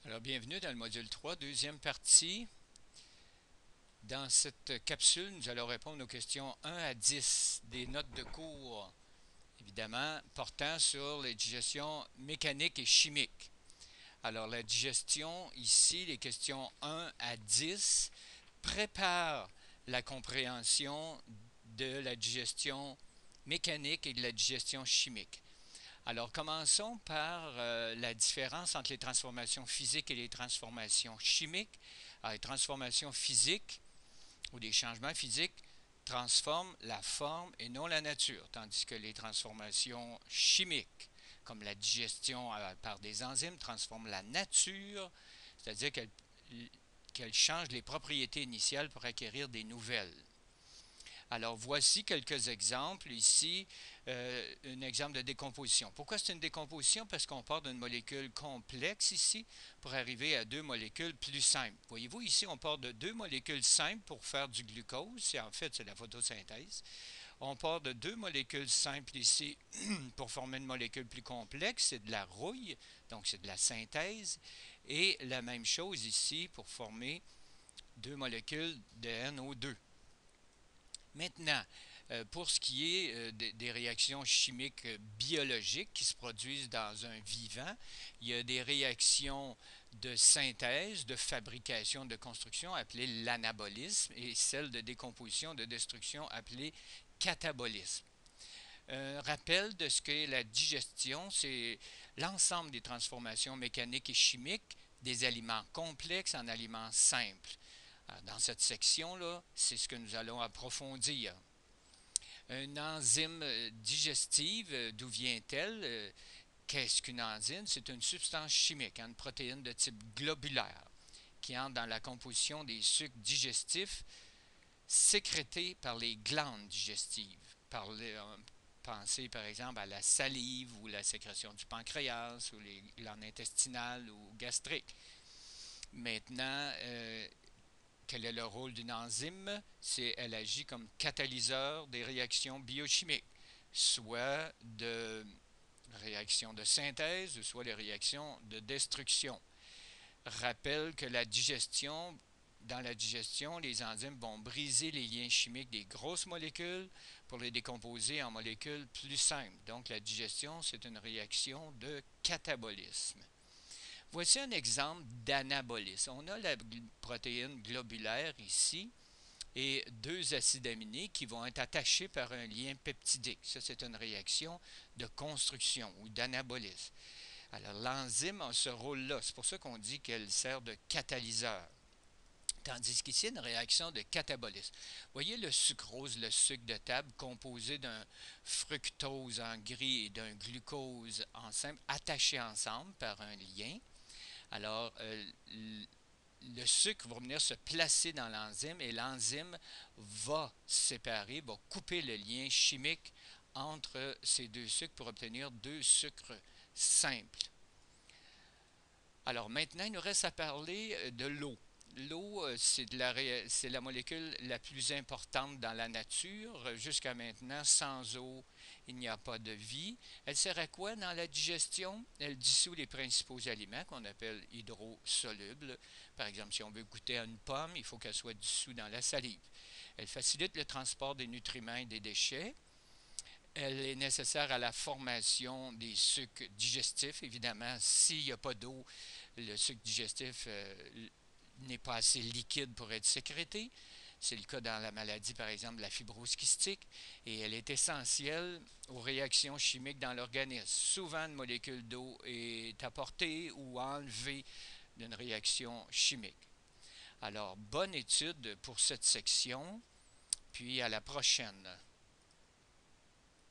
Alors, bienvenue dans le module 3, deuxième partie. Dans cette capsule, nous allons répondre aux questions 1 à 10 des notes de cours, évidemment, portant sur les digestions mécaniques et chimiques. Alors, la digestion, ici, les questions 1 à 10 préparent la compréhension de la digestion mécanique et de la digestion chimique. Alors, commençons par la différence entre les transformations physiques et les transformations chimiques. Alors, les transformations physiques ou des changements physiques transforment la forme et non la nature, tandis que les transformations chimiques, comme la digestion par des enzymes, transforment la nature, c'est-à-dire qu'elles changent les propriétés initiales pour acquérir des nouvelles. Alors, voici quelques exemples. Ici, un exemple de décomposition. Pourquoi c'est une décomposition? Parce qu'on part d'une molécule complexe ici pour arriver à deux molécules plus simples. Voyez-vous, ici, on part de deux molécules simples pour faire du glucose. En fait, c'est la photosynthèse. On part de deux molécules simples ici pour former une molécule plus complexe. C'est de la rouille, donc c'est de la synthèse. Et la même chose ici pour former deux molécules de NO2. Maintenant, pour ce qui est des réactions chimiques biologiques qui se produisent dans un vivant, il y a des réactions de synthèse, de fabrication, de construction appelées l'anabolisme et celles de décomposition, de destruction appelées catabolisme. Un rappel de ce qu'est la digestion, c'est l'ensemble des transformations mécaniques et chimiques des aliments complexes en aliments simples. Dans cette section-là, c'est ce que nous allons approfondir. Une enzyme digestive, d'où vient-elle? Qu'est-ce qu'une enzyme? C'est une substance chimique, une protéine de type globulaire qui entre dans la composition des sucs digestifs sécrétés par les glandes digestives. Pensez par exemple à la salive ou la sécrétion du pancréas ou les glandes intestinales ou gastriques. Maintenant, quel est le rôle d'une enzyme? Elle agit comme catalyseur des réactions biochimiques, soit de réactions de synthèse, soit les réactions de destruction. Rappelle que dans la digestion, les enzymes vont briser les liens chimiques des grosses molécules pour les décomposer en molécules plus simples. Donc la digestion, c'est une réaction de catabolisme. Voici un exemple d'anabolisme. On a la protéine globulaire ici et deux acides aminés qui vont être attachés par un lien peptidique. Ça, c'est une réaction de construction ou d'anabolisme. Alors, l'enzyme a ce rôle-là. C'est pour ça qu'on dit qu'elle sert de catalyseur. Tandis qu'ici, une réaction de catabolisme. Voyez le sucrose, le sucre de table, composé d'un fructose en gris et d'un glucose en simple, attachés ensemble par un lien. Alors, le sucre va venir se placer dans l'enzyme et l'enzyme va séparer, va couper le lien chimique entre ces deux sucres pour obtenir deux sucres simples. Alors maintenant, il nous reste à parler de l'eau. L'eau, c'est la molécule la plus importante dans la nature. Jusqu'à maintenant, sans eau, il n'y a pas de vie. Elle sert à quoi dans la digestion? Elle dissout les principaux aliments qu'on appelle hydrosolubles. Par exemple, si on veut goûter à une pomme, il faut qu'elle soit dissoute dans la salive. Elle facilite le transport des nutriments et des déchets. Elle est nécessaire à la formation des sucs digestifs. Évidemment, s'il n'y a pas d'eau, le suc digestif n'est pas assez liquide pour être sécrété. C'est le cas dans la maladie, par exemple, de la fibrose kystique. Et elle est essentielle aux réactions chimiques dans l'organisme. Souvent, une molécule d'eau est apportée ou enlevée d'une réaction chimique. Alors, bonne étude pour cette section, puis à la prochaine.